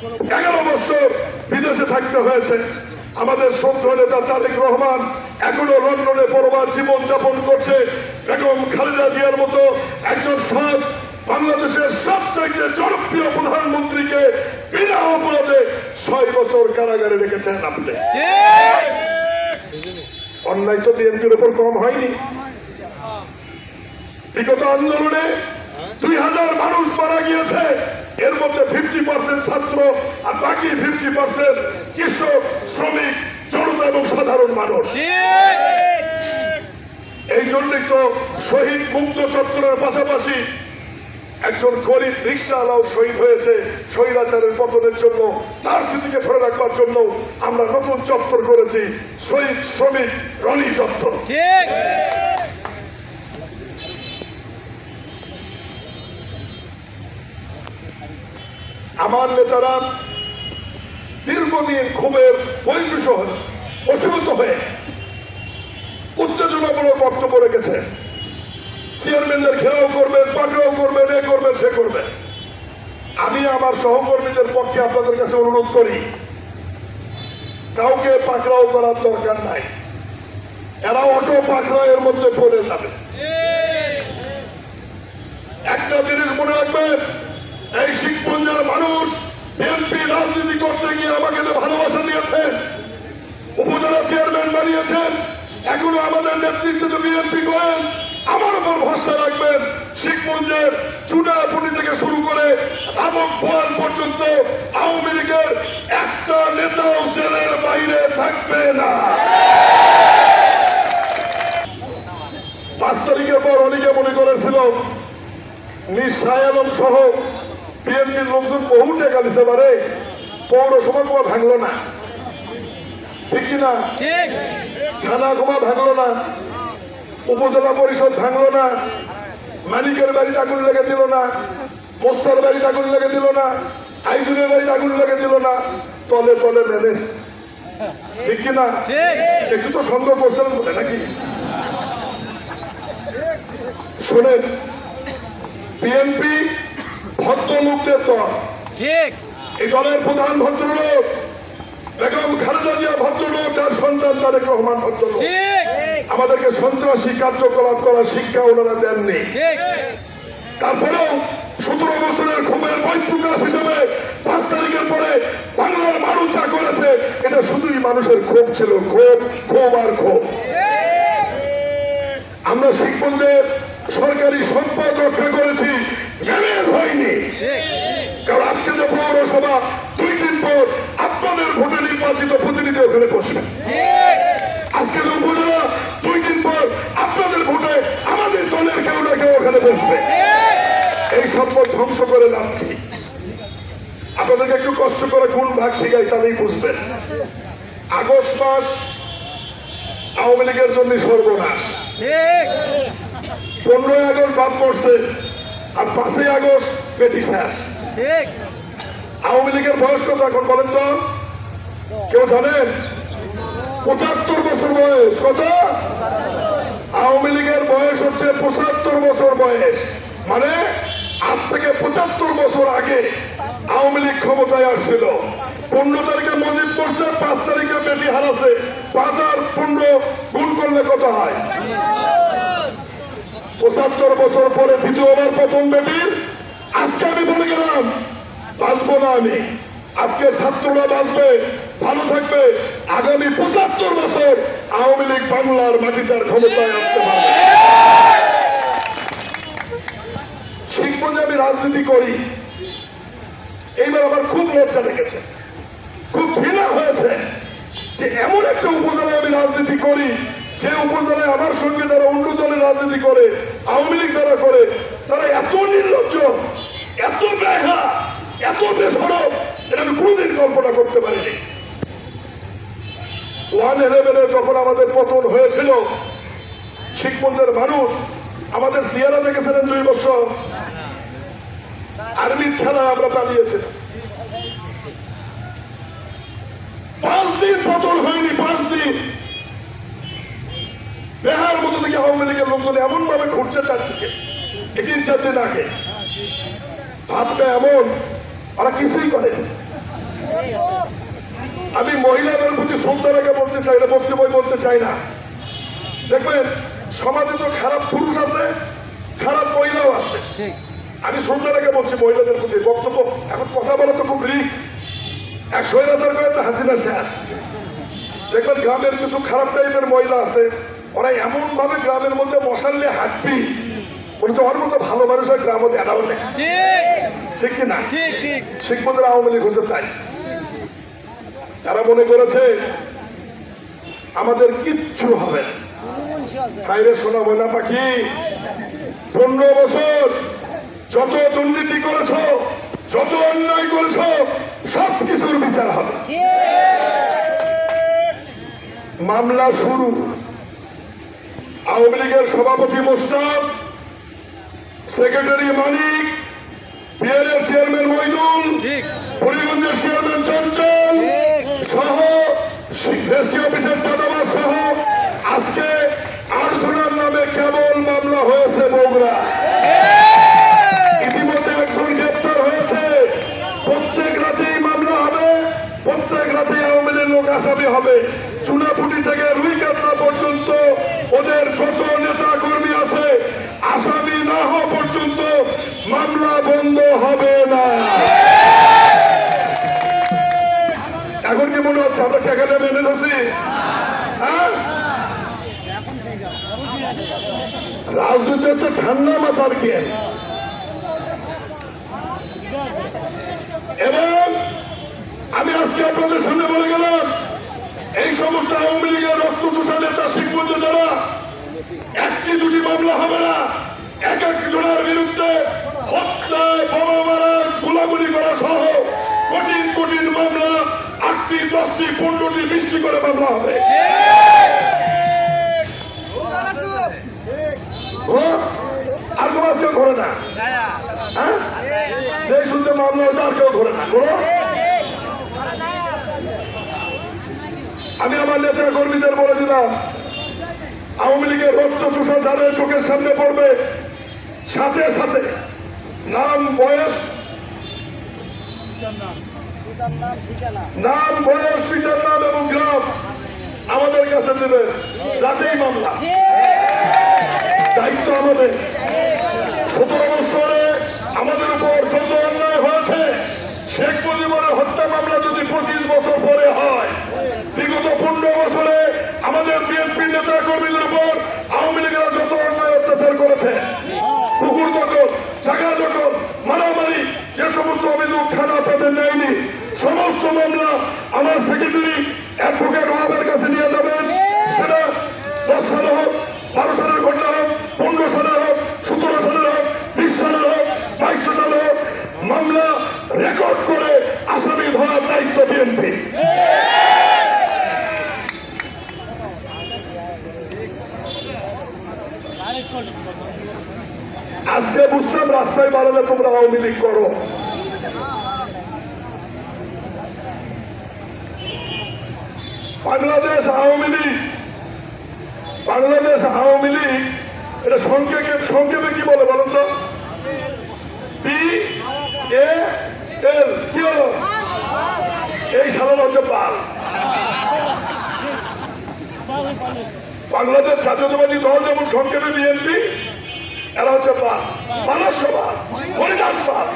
11 বছর বিদেশে থাকতে হয়েছে। আমাদের শ্রদ্ধেয় নেতা তারেক রহমান এখনো লন্ডনে পরবার জীবন যাপন করছে। বেগম খালেদা জিয়ার মতো একজন সৎ বাংলাদেশের সবচেয়ে জনপ্রিয় প্রধানমন্ত্রীকে বিনা অপরাধে 6 বছর কারাগারে রেখেছেন আপনি। অন্যায় তো বিএনপির উপর কম হয়নি। বিগত আন্দোলনে 2000 মানুষ মারা গিয়েছে। এর মধ্যে 50% ছাত্র আর বাকি 50% কৃষক, শ্রমিক, জনতা এবং সাধারণ মানুষ। এই জন্যই তো শহীদ মুক্ত চত্বরের পাশাপাশি একজন গরিব রিক্সাওয়ালাও শহীদ হয়েছে স্বৈরাচারের পতনের জন্য। তার স্মৃতিকে ধরে রাখবার জন্য আমরা নতুন চত্বর করেছি, শহীদ শ্রমিক রনি চত্বর। আমার নেতারা দীর্ঘদিন ক্ষোভের বশীভূত হয়ে উত্তেজনামূলক বক্তব্য রেখেছে। চেয়ারম্যানদের ঘেরাও করবেন, পাকড়াও করবেন, এ করবেন, সে করবেন। আমি আমার সহকর্মীদের পক্ষে আপনাদের কাছে অনুরোধ করি, কাউকে পাকড়াও করার দরকার নাই। এরা অটো পাকড়াও এর মধ্যে পড়ে যাবে। একটা জিনিস মনে রাখবেন, এই শিখপুঞ্জের মানুষ বিএনপি রাজনীতি করতে গিয়ে আমাকে যে ভালোবাসা দিয়েছেন, উপজেলা চেয়ারম্যান বানিয়েছেন, এখনো আমাদের নেতৃত্বে যে বিএনপি করেন, আমার উপর ভরসা রাখবেন। শিখপুঞ্জের চুনাপুটি থেকে শুরু করে রাবক বোয়াল পর্যন্ত আওয়ামী লীগের একটা নেতাও জেলের বাইরে থাকবে না। 5 তারিখের পর অনেকে মনে করেছিল শাহ আলম সহ বিএনপির লোকজন বহু টাকা দিতে পারে, পৌরসভা কোমা ভাঙলো না, ঠিক কিনা? থানা কোমা ভাঙলো না, উপজেলা পরিষদ ভাঙলো না, মানিকের বাড়িতে আগুন লেগে দিল না, মোস্তার বাড়িতে আগুন লেগে দিল না, আইজুলের বাড়িতে আগুন লেগে দিল না, তলে তলে ম্যানেজ, ঠিক কিনা? একটু তো সন্দেহ করছিলেন বলে নাকি? শোনেন, বিএনপি ভদ্রলোকদের দল। ঠিক, এই দলের প্রধান ভদ্রলোক বেগম খালেদা জিয়া ভদ্রলোক, যার সন্তান তারেক রহমান ভদ্রলোক। আমাদেরকে সন্ত্রাসী কার্যকলাপ করার শিক্ষা ওনারা দেননি। তারপরেও 17 বছরের ক্ষোভের বহিঃপ্রকাশ হিসেবে 5 তারিখের পরে বাংলার মানুষ যা করেছে, এটা শুধুই মানুষের ক্ষোভ ছিল, ক্ষোভ আর ক্ষোভ। আমরা শিখপুঞ্জের সরকারি সম্পদ রক্ষা করেছি, ম্যানেজ হয়নি। কারণ আজকে যে পৌরসভা 2 দিন পর আপনাদের ভোটে নির্বাচিত প্রতিনিধি ওখানে বসবে। আজকে যে উপজেলা 2 দিন পর আপনাদের ভোটে আমাদের দলের কেউ না কেউ ওখানে বসবে। এই সম্পদ ধ্বংস করে লাভ কি? আপনাদেরকে একটু কষ্ট করে গুণ ভাগ শিখাই, তাহলেই বুঝবেন। আগস্ট মাস আওয়ামী লীগের জন্য সর্বনাশ। 15 আগস্ট বাদ পড়ছে, আর 5 আগস্ট পেটি শেষ। আওয়ামী লীগের বয়স কত এখন বলেন তো? কেউ জানেন? 75 বছর বয়স। কত? আওয়ামী লীগের বয়স হচ্ছে 75 বছর বয়স। মানে আজ থেকে 75 বছর আগে আওয়ামী লীগ ক্ষমতায় আসছিল। 15 তারিখে মুজিব পড়ছে, 5 তারিখে বেটি হারাছে। 5 আর 15 গুণ করলে কত হয়? 75 বছর পরে দ্বিতীয়বার প্রথম বেটির। আজকে আমি বলে গেলাম, বাঁচবো না আমি। আজকে ছাত্ররা বাঁচবে, ভালো থাকবে। আগামী 75 বছর আওয়ামী লীগ বাংলার মাটিতে ক্ষমতায় আসতে পারবে। শিখপুঞ্জে আমি রাজনীতি করি, এইবার আমার খুব লজ্জা লেগেছে, খুব ঘৃণা হয়েছে যে এমন একটা উপজেলায় আমি রাজনীতি করি, যে উপজেলায় আমার সঙ্গে যারা অন্য দলের রাজনীতি করে, আওয়ামী লীগ যারা করে, তারা এত নির্লজ্জ, এত বেহা, এত বেসরব, এটা আমি কোনোদিন কল্পনা করতে পারিনি। 111 যখন আমাদের পতন হয়েছিল, শিখপুঞ্জের মানুষ আমাদের সিয়ারা দেখেছিলেন 2 বছর, আর্মির খেলায় আমরা পালিয়েছিলাম। 5 দিন পতন হয়নি, 5 দিন বেহার মতো থেকে আওয়ামী লীগের লোকজন এমন ভাবে ঘুরছে চারদিকে, 3-4 দিন আগে। ভাবটা এমন, ওরা কিছুই করে, আমি মহিলাদের প্রতি শ্রদ্ধা রেখে বলতে চাই না, বক্তব্য বলতে চাই না। দেখবেন সমাজে তো খারাপ পুরুষ আছে, খারাপ মহিলাও আছে। আমি শ্রদ্ধা রেখে বলছি মহিলাদের প্রতি বক্তব্য। এখন কথা বলা তো খুব রিস্ক। 100,000 করে তো হাজিরা শেষ। দেখবেন গ্রামের কিছু খারাপ টাইপের মহিলা আছে, ওরা এমন ভাবে গ্রামের মধ্যে মশাল্লে হাঁটবি, বলছে ওর মতো ভালো মানুষের গ্রাম মধ্যে এটাও নেই। ঠিক কিনা? শিখবদের আওয়ামী লীগ হচ্ছে তাই। তারা মনে করেছে আমাদের কিচ্ছু হবে না। হাইরে শোনা ময়না পাখি, 15 বছর যত দুর্নীতি করেছ, যত অন্যায় করেছ, সব কিছুর বিচার হবে। মামলা শুরু। আওয়ামী লীগের সভাপতি মোস্তাক, সেক্রেটারি মানিক, বিএলএর চেয়ারম্যান মইদুল, পরিগঞ্জের চেয়ারম্যান চঞ্চল সহ রেস্টি অফিসের চাঁদাবাজ সহ আজকে 8 জনের নামে কেবল মামলা হয়েছে বগুড়া। ইতিমধ্যে একজন গ্রেপ্তার হয়েছে। প্রত্যেক রাতেই মামলা হবে, প্রত্যেক রাতেই আওয়ামী লীগের লোক আসামি হবে। চুনাপুটি থেকে রুইকাতলা পর্যন্ত ওদের যত নেতা কর্মী আছে আসামি না হওয়া পর্যন্ত মামলা বন্ধ হবে না। এখন কি মনে হচ্ছে আমরা টাকাটা মেনে নিচ্ছি? হ্যাঁ, রাজনীতি হচ্ছে ঠান্ডা মাথার গেম। এবং আমি আজকে আপনাদের সামনে বলে গেলাম, এই সমস্ত আওয়ামী লীগের রক্ত চোষা নেতা শিখবন্ধু যারা, 1-2টি মামলা হবে না, এক জনের বিরুদ্ধে হত্যা, বোমা মারা, গোলাগুলি করা সহ কঠিন কঠিন মামলা 8টি, 10টি, 15টি, 20টি করে মামলা হবে। আর কোনো কেউ ধরে না। হ্যাঁ, যে শুনতে মামলা হচ্ছে আর কেউ ধরে না। আমি আমার নেতা কর্মীদের বলে দিলাম, আওয়ামী লীগের রক্ত চোষা যাদের চোখের সামনে পড়বে, সাথে সাথে নাম, বয়স, পিতার নাম এবং গ্রাম আমাদের কাছে দেবে। রাতেই মামলা, দায়িত্ব আমাদের। 17 বছরে আমাদের উপর যত অন্যায় হয়েছে, শেখ মুজিবের হত্যা মামলা যদি 25 বছর পরে হয়, বিগত 15 বছরে আমাদের বিএনপি নেতা কর্মীদের উপর আওয়ামী লীগেরা যত অন্যায় অত্যাচার করেছে, পুকুর দখল, জায়গা দখল, মারামারি, যে সমস্ত অভিযোগ থানা আপনাদের নেয়নি, সমস্ত মামলা আমার সেক্রেটারি অ্যাডভোকেট ওয়াবের কাছে নিয়ে যাবেন। সেটা 10 সালে হোক, 12 সালের ঘটনা হোক, 15 সালের হোক, 17 সালের হোক, 20 সালের হোক, 22 সালের হোক, মামলা রেকর্ড করে আসামি ধরার দায়িত্ব বিএনপি। আজকে বুঝতাম রাস্তায় বাড়ালে তোমরা আওয়ামী লীগ করো। বাংলাদেশ আওয়ামী লীগ, বাংলাদেশ আওয়ামী লীগ এটা সংক্ষেপে কি বলে বলেন তো? PAL কি হলো? এই সাধারণ হচ্ছে পাল। বাংলাদেশ জাতীয়তাবাদী দল যেমন সংক্ষেপে বিএনপি, এরা হচ্ছে পাল, মানসবাদ, হরিদাসবাদ।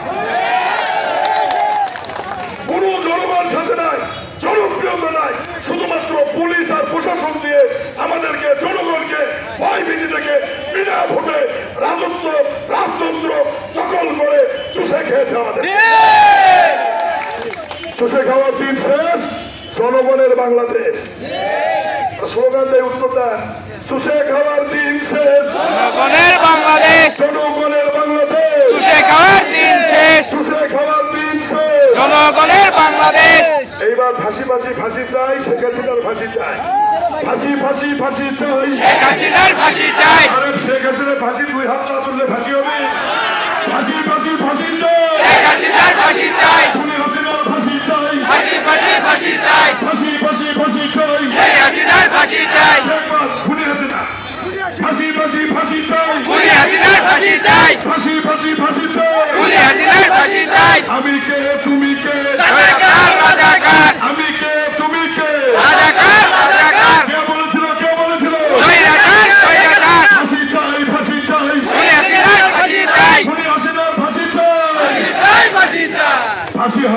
কোনো জনগণ সাথে নাই, জনপ্রিয়তা নাই, শুধুমাত্র পুলিশ আর প্রশাসন দিয়ে আমাদেরকে, জনগণকে ভয় ভীতি থেকে বিনা ভোটে রাজত্ব, রাজতন্ত্র দখল করে চুষে খেয়েছে আমাদের। চুষে খাওয়ার দিন শেষ, জনগণের বাংলাদেশ। স্লোগান দেয় উত্তর দেন, চুষে খাওয়ার দিন শেষ, জনগণের বাংলাদেশ, জনগণের বাংলাদেশ। চুষে খাওয়ার দিন শেষ, চুষে খাওয়ার দিন শেষ, জনগণের বাংলাদেশ। এইবার ফাঁসি ফাঁসি ফাঁসি চাই, শেখ হাসিনার ফাঁসি চাই। ফাঁসি ফাঁসি ফাঁসি চাই, শেখ হাসিনার ফাঁসি চাই। আরে শেখ হাসিনার ফাঁসি 2 হাত না তুললে ফাঁসি হবে? ফাঁসি ফাঁসি ফাঁসি চাই, শেখ হাসিনার ফাঁসি চাই। খুনি হাসিনার ফাঁসি চাই, ফাঁসি ফাঁসি ফাঁসি চাই। ফাঁসি ফাঁসি ফাঁসি চাই, শেখ হাসিনার ফাঁসি চাই। খুনি হাসিনা ফাঁসি ফাঁসি ফাঁসি চাই, খুনি হাসিনার ফাঁসি চাই। ফাঁসি ফাঁসি ফাঁসি চাই, খুনি হাসিনার ফাঁসি চাই। আমি কে তুমি কে, রাজাকার রাজাকার। আমি কে তুমি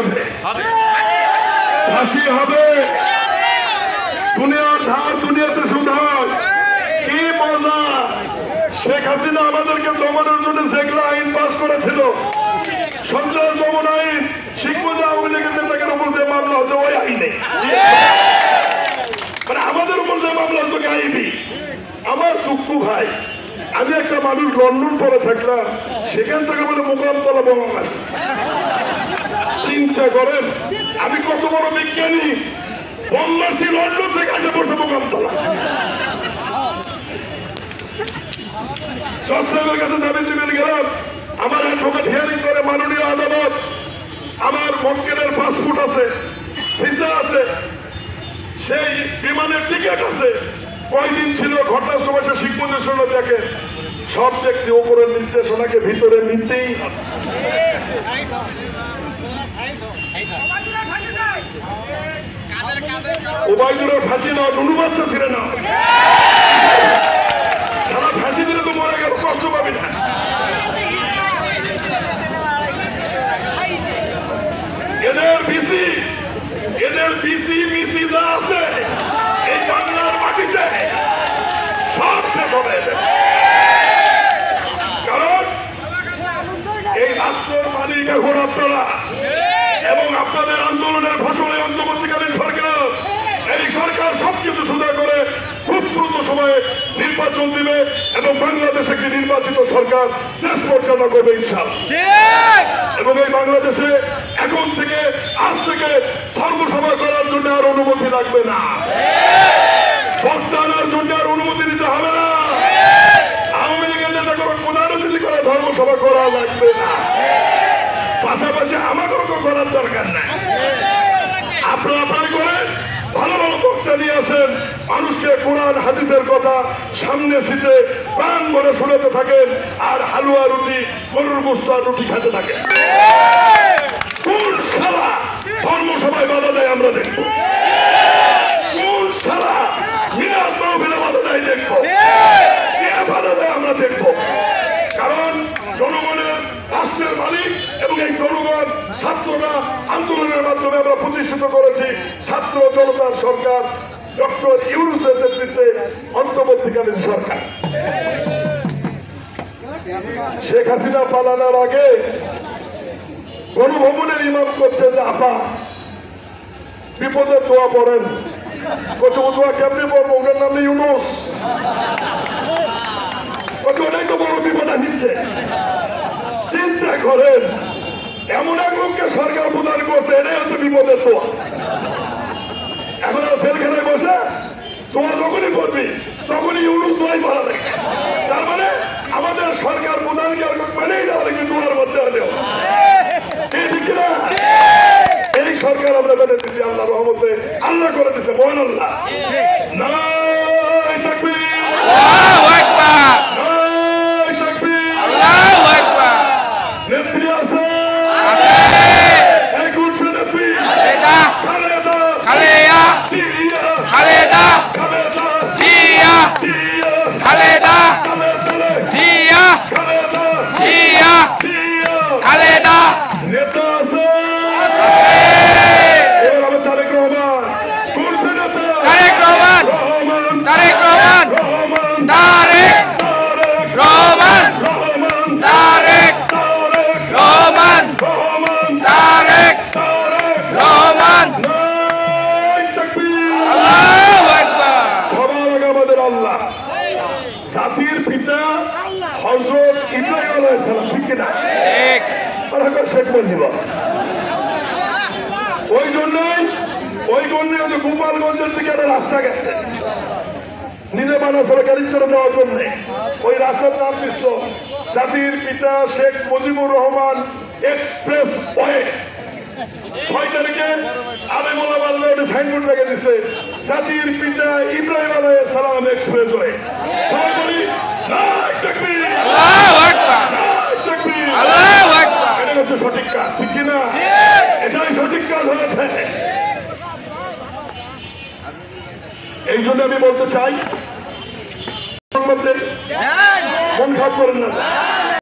হবে, ফাঁসি হবে। দুনিয়ার ধার দুনিয়াতে সুদ হয়। কি মজা! শেখ হাসিনা আমাদেরকে দমনের জন্য যেগুলো আইন পাস করেছিল, সন্ত্রাস দমন আইন, শিখ মুজিব আওয়ামী লীগের নেতাদের উপর যে মামলা হচ্ছে ওই আইনে, মানে আমাদের উপর যে মামলা হতো গাইবি। আমার দুঃখ ভাই, আমি একটা মানুষ লন্ডন পরে থাকলাম, সেখান থেকে বলে মোকামতলা বোমা মারছে। চিন্তা করেন আমি কত বড় বিজ্ঞানী, বোম মারছি লন্ডন থেকে আসে পড়ছে মোকামতলা। জজ সাহেবের কাছে জামিন দিবেন গেলাম, আমার অ্যাডভোকেট হিয়ারিং করে মাননীয় আদালত, আমার মক্কেলের পাসপোর্ট আছে, ভিসা আছে, সেই বিমানের টিকিট আছে, কয়দিন ছিল ঘটনার সময় সে শিখ নির্দেশনা দেখে, সব দেখছি। ওপরের নির্দেশনাকে ভিতরে নিতেই হবে। ওবায়দুলের ফাঁসি না, নুনু বাচ্চা ছিল না, সারা ফাঁসি দিলে তো মরে গেল, কষ্ট পাবি না। এদের বিসি মিসি যা আছে এই বাংলার মাটিতে সব শেষ হবে। কারণ এই রাষ্ট্রের মালিক এখন আপনারা, এবং আপনাদের আন্দোলনের ফসলে অন্তর্বর্তীকালীন সরকার, এই সরকার সবকিছু সুদা করে খুব দ্রুত সময়ে নির্বাচন দিবে এবং বাংলাদেশ একটি নির্বাচিত সরকার দেশ পরিচালনা করবে ইনশাআল্লাহ। এবং এই বাংলাদেশে এখন থেকে আজ থেকে ধর্মসভা করার জন্য আর অনুমতি লাগবে না, বক্তা আনার জন্য আর অনুমতি নিতে হবে না, আওয়ামী লীগের নেতা কোনো প্রধান অতিথি করে ধর্মসভা করা লাগবে না, পাশাপাশি আমাদেরও করার দরকার নাই। আপনারা আপনারা করেন, ভালো ভালো বক্তা নিয়ে আসেন, মানুষকে কোরআন হাদিসের কথা সামনে শীতে প্রাণ ভরে শোনাতে থাকেন, আর হালুয়া রুটি, গরুর গোশত আর রুটি খেতে থাকেন। কোন শালা ধর্মসভায় বাধা দেয় আমরা দেখবো, কোন শালা মিলাদ মাহফিলে বাধা দেয় দেখবো, কে বাধা দেয় আমরা দেখবো। কারণ জনগণের রাষ্ট্রের মালিক এবং এই জনগণ ছাত্ররা আন্দোলনের মাধ্যমে আমরা প্রতিষ্ঠিত করেছি ছাত্র জনতার সরকার, ডক্টর ইউনূসের নেতৃত্বে অন্তর্বর্তীকালীন সরকার। শেখ হাসিনা পালানোর আগে গণভবনের ইমাম করছে যে আপা বিপদের দোয়া পড়েন, কত দোয়া কেমনি পড়বো, ওনার নাম ইউনূস, ওটাই তো বড় বিপদ নিচ্ছে। চিন্তা করেন, এমন এক লোককে সরকার প্রদান করছে, এটাই হচ্ছে বিপদের দোয়া। এখন আর জেলখানায় বসে দোয়া যখনই করবি তখনই ইউনূস দোয়াই পড়া লাগে। তার মানে আমাদের সরকার প্রধানকে আর মানেই না হলে কিন্তু দোয়ার মধ্যে হলেও ঠিক না, এই সরকার আমরা মেনে দিচ্ছি আল্লাহ রহমতে, আল্লাহ করে দিচ্ছে, মহান আল্লাহ। নারায়ে তাকবীর, আল্লাহু আকবার, নারায়ে তাকবীর, আল্লাহু আকবার। নেত্রী আছে, এই কোন নেত্রী? খালেদা, খালেদা, খালেদা, জিয়া, খালেদা, খালেদা, জিয়া, জিয়া, খালেদা, খালেদা, জিয়া, খালেদা, জিয়া, জিয়া, খালেদা। নেতা আছে, তারেক রহমান, কোন নেতা? তারেক রহমান, তারেক রহমান, রহমান, তারেক, তারেক রহমান, রহমান, তারেক, তারেক রহমান, রহমান, তারেক, তারেক রহমান। নারায়ে তাকবীর, আল্লাহু আকবার। সবার আগে আমাদের আল্লাহ, জাতির পিতা হযরত ইব্রাহিম আলাইহিস সালাম, ঠিক কিনা? ঠিক। আর শেখ মুজিব, ওই জন্যই গোপালগঞ্জের থেকে একটা রাস্তা গেছে, নিজে বানাছিল গাড়ি চলে যাওয়ার জন্য, ওই রাস্তার নাম দিচ্ছিল জাতির পিতা শেখ মুজিবুর রহমান এক্সপ্রেস ওয়ে। 6 তারিখে আলেমুল আমাল্লাহ সাইনবোর্ড লেগে দিচ্ছে, জাতির পিতা ইব্রাহিম আলাইহিস সালাম এক্সপ্রেস ওয়ে। সবাই বলি নারায়ে তাকবীর, আল্লাহু আকবার, নারায়ে তাকবীর, আল্লাহু আকবার। এটা হচ্ছে সঠিক কাজ, ঠিক কিনা? এটাই সঠিক কাজ হয়েছে। এই জন্য আমি বলতে চাই, মন খারাপ করেন না।